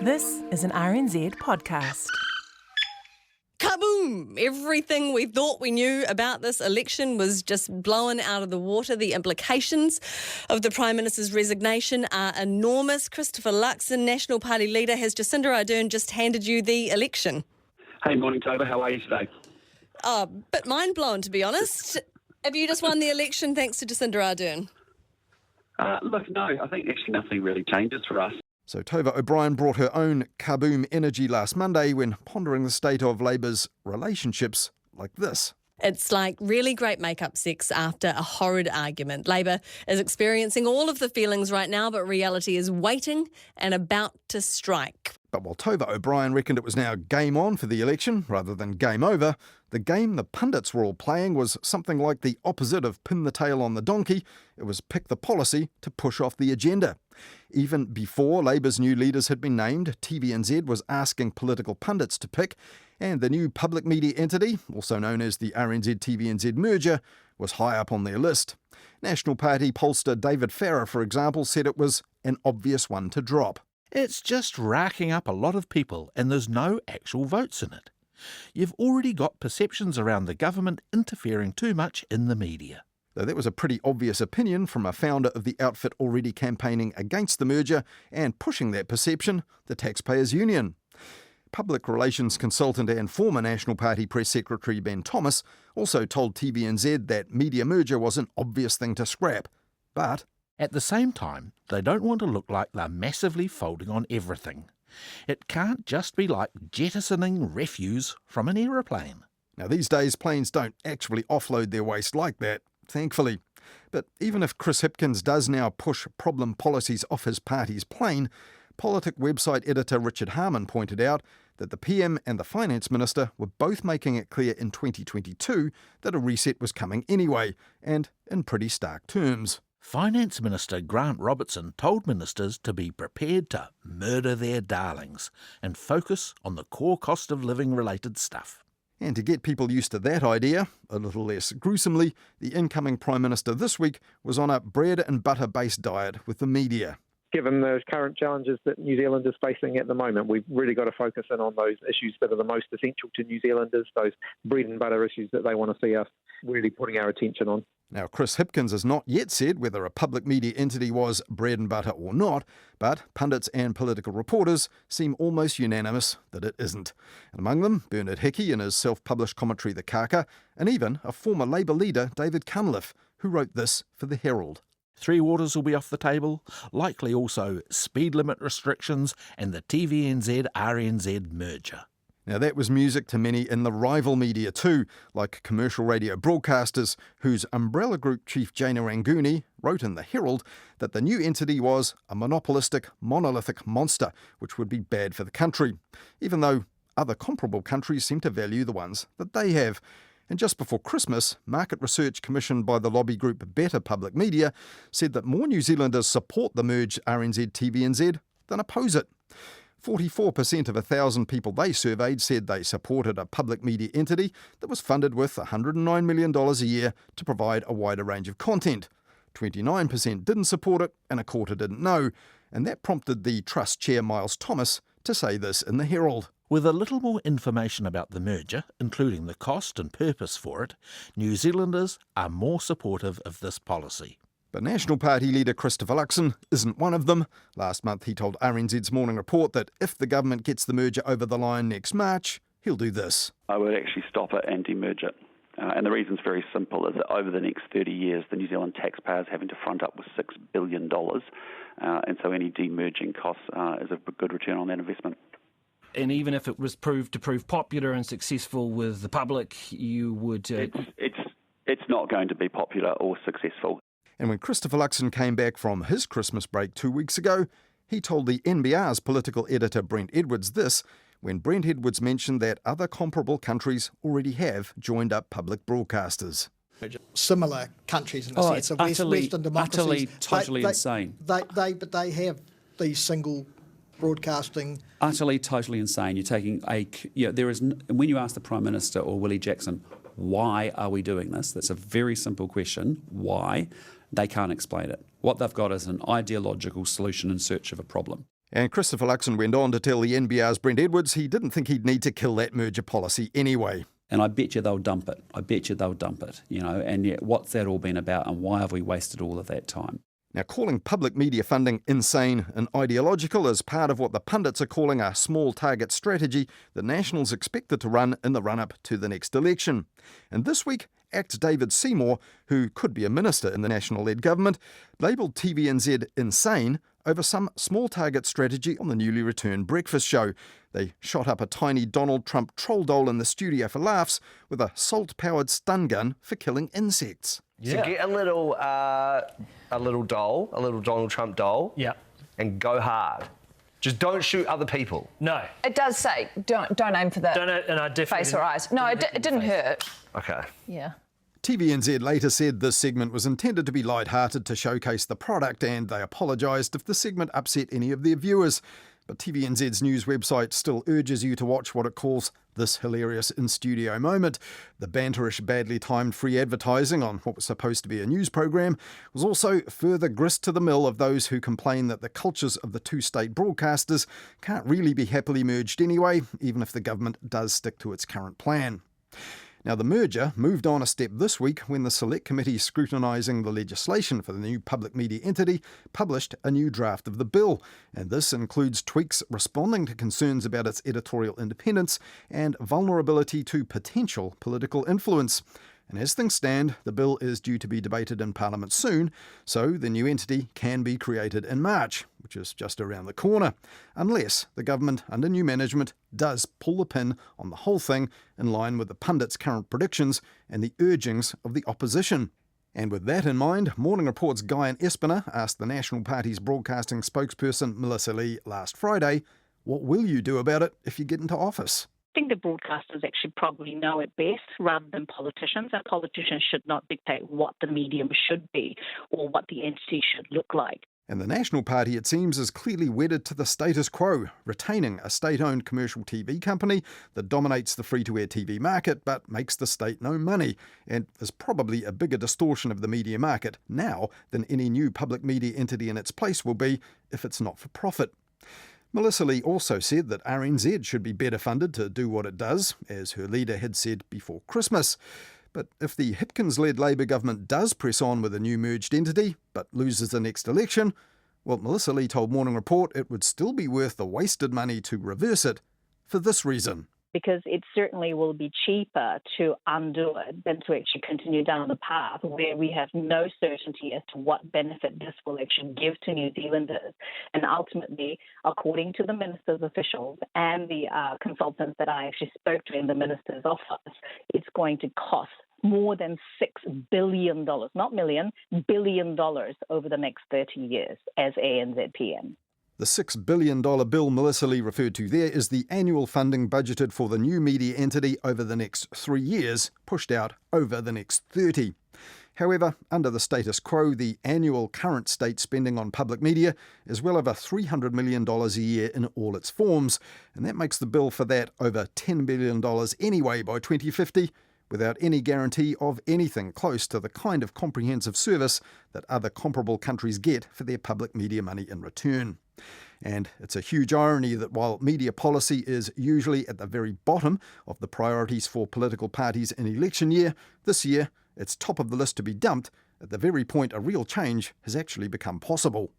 This is an RNZ podcast. Kaboom! Everything we thought we knew about this election was just blown out of the water. The implications of the Prime Minister's resignation are enormous. Christopher Luxon, National Party leader, has Jacinda Ardern just handed you the election? Hey, morning, Toba. How are you today? Oh, bit mind-blown, to be honest. Have you just won the election thanks to Jacinda Ardern? Look, no, I think actually nothing really changes for us. So Tova O'Brien brought her own kaboom energy last Monday when pondering the state of Labour's relationships like this. It's like really great make-up sex after a horrid argument. Labour is experiencing all of the feelings right now, but reality is waiting and about to strike. But while Tova O'Brien reckoned it was now game on for the election rather than game over, the game the pundits were all playing was something like the opposite of pin the tail on the donkey. It was pick the policy to push off the agenda. Even before Labour's new leaders had been named, TVNZ was asking political pundits to pick, and the new public media entity, also known as the RNZ-TVNZ merger, was high up on their list. National Party pollster David Farrer, for example, said it was an obvious one to drop. It's just racking up a lot of people and there's no actual votes in it. You've already got perceptions around the government interfering too much in the media. Though that was a pretty obvious opinion from a founder of the outfit already campaigning against the merger and pushing that perception, the Taxpayers Union. Public relations consultant and former National Party Press Secretary Ben Thomas also told TVNZ that media merger was an obvious thing to scrap. But at the same time, they don't want to look like they're massively folding on everything. It can't just be like jettisoning refuse from an aeroplane. Now, these days, planes don't actually offload their waste like that, thankfully. But even if Chris Hipkins does now push problem policies off his party's plane, Politic website editor Richard Harman pointed out that the PM and the Finance Minister were both making it clear in 2022 that a reset was coming anyway, and in pretty stark terms. Finance Minister Grant Robertson told ministers to be prepared to murder their darlings and focus on the core cost of living related stuff. And to get people used to that idea, a little less gruesomely, the incoming Prime Minister this week was on a bread and butter based diet with the media. Given the current challenges that New Zealand is facing at the moment, we've really got to focus in on those issues that are the most essential to New Zealanders, those bread and butter issues that they want to see us really putting our attention on. Now, Chris Hipkins has not yet said whether a public media entity was bread and butter or not, but pundits and political reporters seem almost unanimous that it isn't. And among them, Bernard Hickey in his self-published commentary The Kaka, and even a former Labour leader, David Cunliffe, who wrote this for The Herald. 3 Waters will be off the table, likely also speed limit restrictions and the TVNZ-RNZ merger. Now that was music to many in the rival media too, like commercial radio broadcasters whose umbrella group chief Jaina Ranguni wrote in The Herald that the new entity was a monopolistic, monolithic monster which would be bad for the country, even though other comparable countries seem to value the ones that they have. And just before Christmas, market research commissioned by the lobby group Better Public Media said that more New Zealanders support the merged RNZ-TVNZ than oppose it. 44% of 1,000 people they surveyed said they supported a public media entity that was funded with $109 million a year to provide a wider range of content. 29% didn't support it and a quarter didn't know. And that prompted the Trust Chair Miles Thomas to say this in The Herald. With a little more information about the merger, including the cost and purpose for it, New Zealanders are more supportive of this policy. But National Party leader Christopher Luxon isn't one of them. Last month he told RNZ's Morning Report that if the government gets the merger over the line next March, he'll do this. I would actually stop it and demerge it. And the reason's very simple, is that over the next 30 years, the New Zealand taxpayer is having to front up with $6 billion. And so any demerging costs is a good return on that investment. And even if it was proved to prove popular and successful with the public, you would... It's not going to be popular or successful. And when Christopher Luxon came back from his Christmas break 2 weeks ago, he told the NBR's political editor Brent Edwards this, when Brent Edwards mentioned that other comparable countries already have joined up public broadcasters. Similar countries in the sense of Western democracies. Totally insane. But they have these single broadcasting. Utterly, totally insane. You're taking when you ask the Prime Minister or Willie Jackson, why are we doing this? That's a very simple question. Why? They can't explain it. What they've got is an ideological solution in search of a problem. And Christopher Luxon went on to tell the NBR's Brent Edwards he didn't think he'd need to kill that merger policy anyway. And I bet you they'll dump it. And yet what's that all been about, and why have we wasted all of that time? Now, calling public media funding insane and ideological is part of what the pundits are calling a small target strategy that Nationals expected to run in the run-up to the next election. And this week, ACT David Seymour, who could be a minister in the National-led government, labelled TVNZ insane over some small target strategy on the newly returned breakfast show. They shot up a tiny Donald Trump troll doll in the studio for laughs with a salt-powered stun gun for killing insects. So get a little doll, a little Donald Trump doll, and go hard. Just don't shoot other people. No. It does say don't aim for the face or eyes. No, it didn't hurt. Okay. Yeah. TVNZ later said this segment was intended to be light-hearted to showcase the product, and they apologised if the segment upset any of their viewers. But TVNZ's news website still urges you to watch what it calls this hilarious in-studio moment. The banterish, badly timed free advertising on what was supposed to be a news programme was also further grist to the mill of those who complain that the cultures of the two state broadcasters can't really be happily merged anyway, even if the government does stick to its current plan. Now, the merger moved on a step this week when the Select Committee scrutinising the legislation for the new public media entity published a new draft of the bill, and this includes tweaks responding to concerns about its editorial independence and vulnerability to potential political influence. And as things stand, the bill is due to be debated in Parliament soon, so the new entity can be created in March, which is just around the corner, unless the government under new management does pull the pin on the whole thing in line with the pundits' current predictions and the urgings of the opposition. And with that in mind, Morning Report's Guyan Espiner asked the National Party's broadcasting spokesperson Melissa Lee last Friday, what will you do about it if you get into office? I think the broadcasters actually probably know it best rather than politicians. And politicians should not dictate what the medium should be or what the entity should look like. And the National Party, it seems, is clearly wedded to the status quo, retaining a state-owned commercial TV company that dominates the free-to-air TV market but makes the state no money, and is probably a bigger distortion of the media market now than any new public media entity in its place will be if it's not for profit. Melissa Lee also said that RNZ should be better funded to do what it does, as her leader had said before Christmas. But if the Hipkins-led Labour government does press on with a new merged entity, but loses the next election, well, Melissa Lee told Morning Report it would still be worth the wasted money to reverse it for this reason. Because it certainly will be cheaper to undo it than to actually continue down the path where we have no certainty as to what benefit this will actually give to New Zealanders. And ultimately, according to the minister's officials and the consultants that I actually spoke to in the minister's office, it's going to cost more than $6 billion, not million, $1 billion over the next 30 years as ANZ PM. The $6 billion bill Melissa Lee referred to there is the annual funding budgeted for the new media entity over the next 3 years, pushed out over the next 30. However, under the status quo, the annual current state spending on public media is well over $300 million a year in all its forms, and that makes the bill for that over $10 billion anyway by 2050, without any guarantee of anything close to the kind of comprehensive service that other comparable countries get for their public media money in return. And it's a huge irony that while media policy is usually at the very bottom of the priorities for political parties in election year, this year it's top of the list to be dumped at the very point a real change has actually become possible.